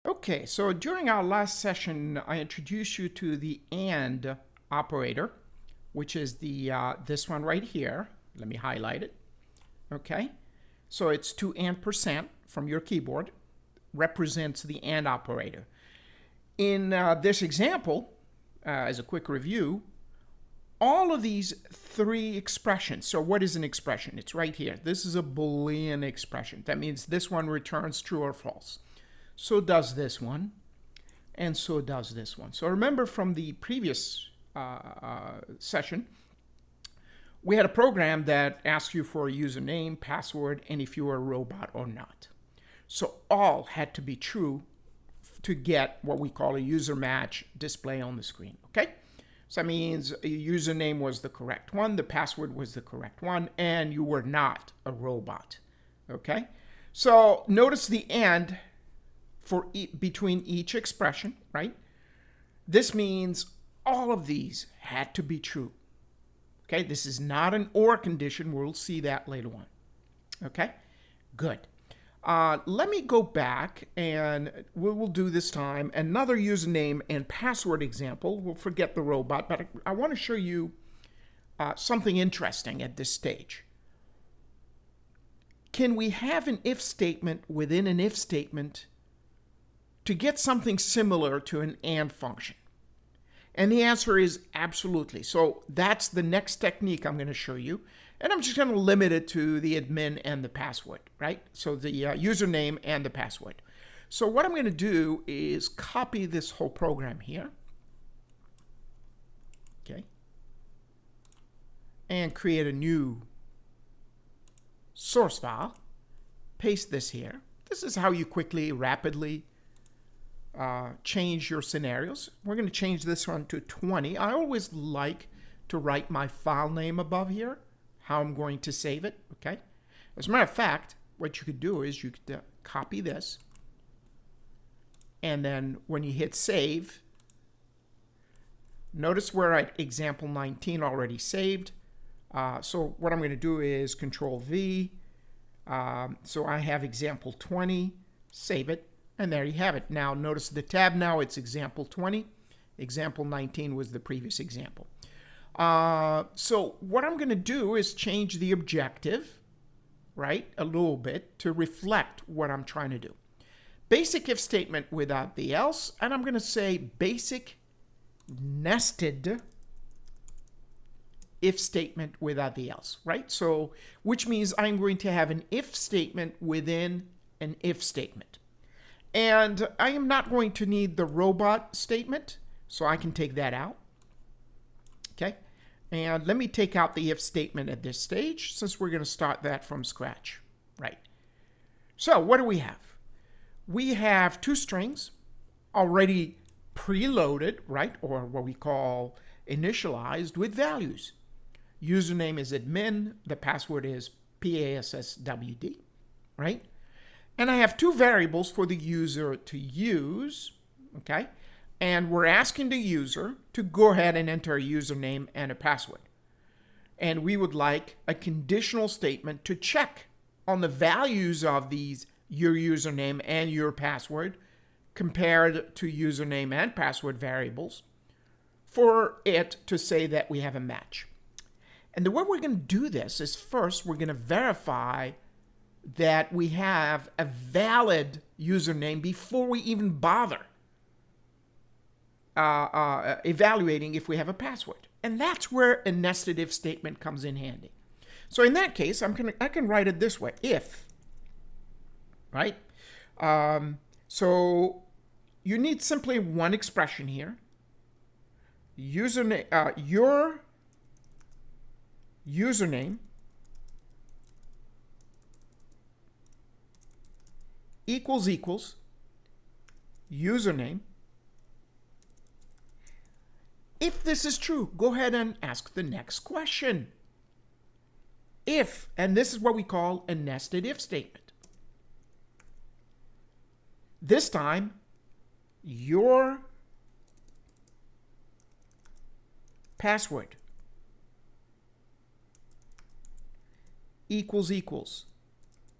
Okay, so during our last session, I introduced you to the AND operator, which is the this one right here. Let me highlight it. Okay, so it's to and percent from your keyboard represents the AND operator. In this example, as a quick review, all of these three expressions. So what is an expression? It's right here. This is a Boolean expression. That means this one returns true or false. So does this one, and so does this one. So remember from the previous session, we had a program that asked you for a username, password, and if you were a robot or not. So all had to be true to get what we call a user match display on the screen, okay? So that means a username was the correct one, the password was the correct one, and you were not a robot, okay? So notice the and for between each expression, right? This means all of these had to be true. Okay, this is not an or condition. We'll see that later on. Okay, good. Let me go back and we will do this time another username and password example. We'll forget the robot, but I want to show you something interesting at this stage. Can we have an if statement within an if statement to get something similar to an AND function? And the answer is absolutely. So that's the next technique I'm going to show you. And I'm just going to limit it to the admin and the password, right? So the username and the password. So what I'm going to do is copy this whole program here. Okay. And create a new source file. Paste this here. This is how you quickly, rapidly change your scenarios. We're going to change this one to 20. I always like to write my file name above here, how I'm going to save it, okay? As a matter of fact, what you could do is you could copy this, and then when you hit save, notice we're at example 19 already saved. So what I'm going to do is Control V. So I have example 20, save it. And there you have it. Now notice the tab now, it's example 20. Example 19 was the previous example. So what I'm going to do is change the objective, right, a little bit to reflect what I'm trying to do. Basic if statement without the else, and I'm going to say basic nested if statement without the else, right? So which means I'm going to have an if statement within an if statement. And I am not going to need the robot statement, so I can take that out. Okay, and let me take out the if statement at this stage, since we're going to start that from scratch, right? So what do we have? We have two strings already preloaded, right, or what we call initialized with values. Username is admin, the password is PASSWD, right? And I have two variables for the user to use, okay? And we're asking the user to go ahead and enter a username and a password. And we would like a conditional statement to check on the values of these, your username and your password, compared to username and password variables, for it to say that we have a match. And the way we're going to do this is first we're going to verify that we have a valid username before we even bother evaluating if we have a password. And that's where a nested if statement comes in handy. So in that case, I can write it this way: if, right? So you need simply one expression here. Username, your username equals username. If this is true, go ahead and ask the next question. If, and this is what we call a nested if statement. This time, your password equals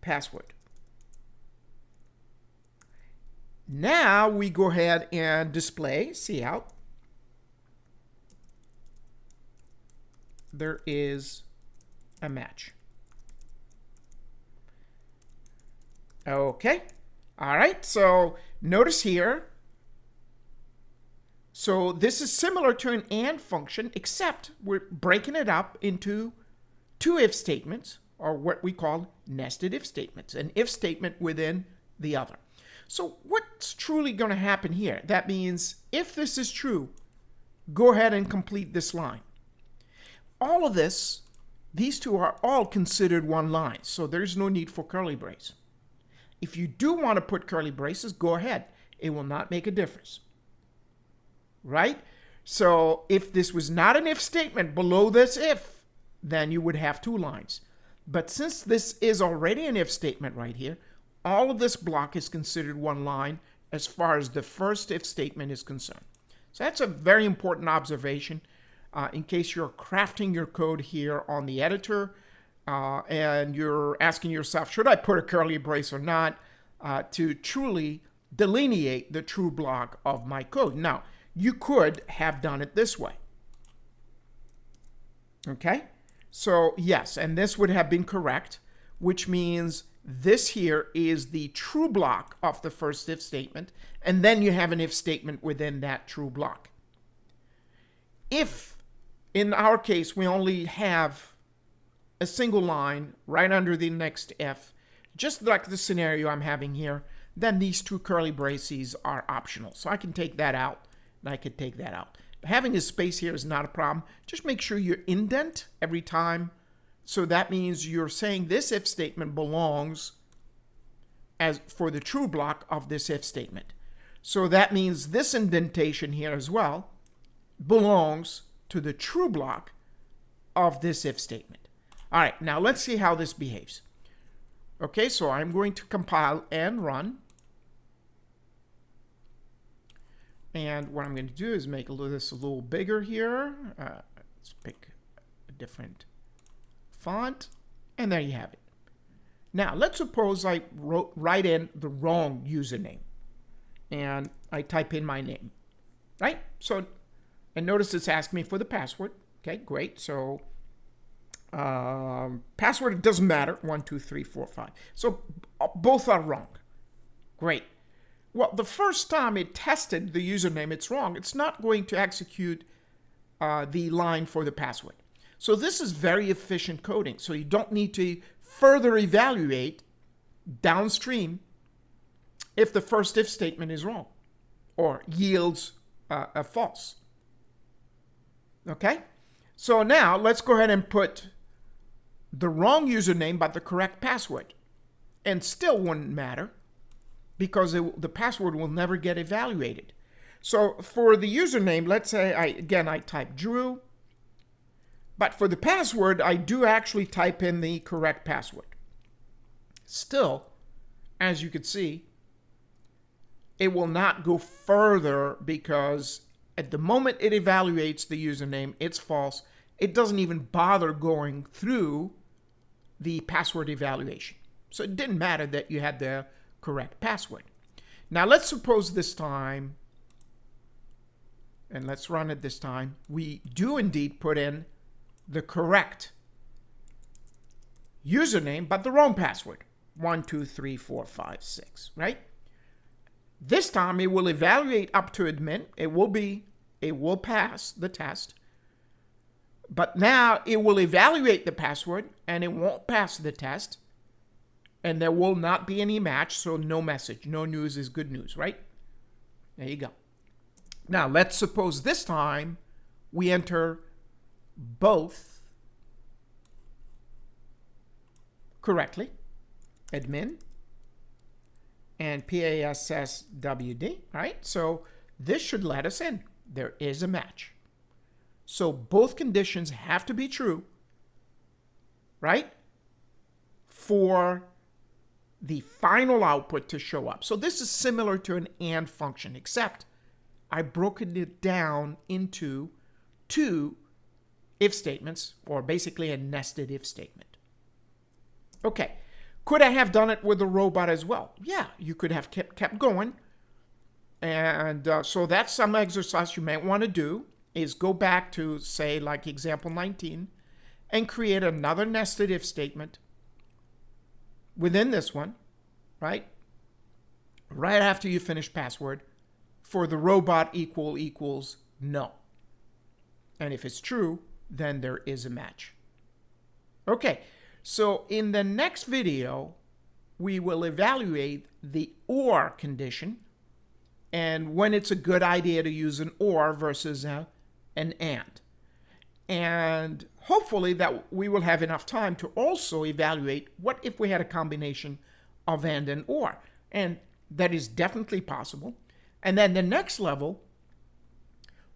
password. Now we go ahead and display cout. There is a match. Okay. All right. So notice here. So this is similar to an AND function, except we're breaking it up into two if statements, or what we call nested if statements, an if statement within the other. So what's truly going to happen here? That means if this is true, go ahead and complete this line. All of this, these two are all considered one line, so there's no need for curly brace. If you do want to put curly braces, go ahead. It will not make a difference. Right? So if this was not an if statement below this if, then you would have two lines. But since this is already an if statement right here, all of this block is considered one line as far as the first if statement is concerned. So that's a very important observation in case you're crafting your code here on the editor and you're asking yourself, should I put a curly brace or not, to truly delineate the true block of my code. Now, you could have done it this way. Okay? So yes, and this would have been correct, which means this here is the true block of the first if statement, and then you have an if statement within that true block. If, in our case, we only have a single line right under the next if, just like the scenario I'm having here, then these two curly braces are optional. So I can take that out, and I could take that out. Having a space here is not a problem. Just make sure you indent every time. So that means you're saying this if statement belongs as for the true block of this if statement. So that means this indentation here as well belongs to the true block of this if statement. All right, now let's see how this behaves. Okay, so I'm going to compile and run. And what I'm going to do is make this a little bigger here. Let's pick a different font. And there you have it. Now, let's suppose I write in the wrong username. And I type in my name. Right? So, and notice it's asking me for the password. Okay, great. So, password, it doesn't matter. 1, 2, 3, 4, 5. So, both are wrong. Great. Well, the first time it tested the username, it's wrong. It's not going to execute the line for the password. So this is very efficient coding. So you don't need to further evaluate downstream if the first if statement is wrong or yields a false. Okay? So now let's go ahead and put the wrong username but the correct password. And still wouldn't matter, because the password will never get evaluated. So for the username, let's say I type Drew, but for the password, I do actually type in the correct password. Still, as you can see, it will not go further because at the moment it evaluates the username, it's false. It doesn't even bother going through the password evaluation. So it didn't matter that you had the correct password. Now let's suppose this time, and let's run it this time, we do indeed put in the correct username, but the wrong password. 1, 2, 3, 4, 5, 6, right? This time it will evaluate up to admin. It will pass the test. But now it will evaluate the password and it won't pass the test. And there will not be any match, so no message. No news is good news, right? There you go. Now, let's suppose this time we enter both correctly, admin and PASSWD, right? So this should let us in. There is a match. So both conditions have to be true, right? For the final output to show up. So this is similar to an AND function, except I've broken it down into two if statements, or basically a nested if statement. Okay, could I have done it with a robot as well? Yeah, you could have kept going, And so that's some exercise you might want to do, is go back to, say, like example 19, and create another nested if statement within this one, right? Right after you finish password, for the robot equals no. And if it's true, then there is a match. Okay, so in the next video, we will evaluate the OR condition and when it's a good idea to use an OR versus an AND. And hopefully that we will have enough time to also evaluate what if we had a combination of AND and OR. And that is definitely possible. And then the next level,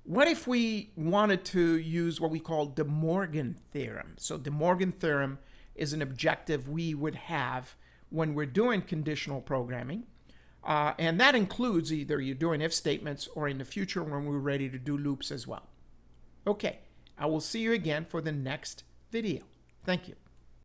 what if we wanted to use what we call De Morgan theorem? So De Morgan theorem is an objective we would have when we're doing conditional programming. And that includes either you're doing if statements or in the future when we're ready to do loops as well. Okay, I will see you again for the next video. Thank you.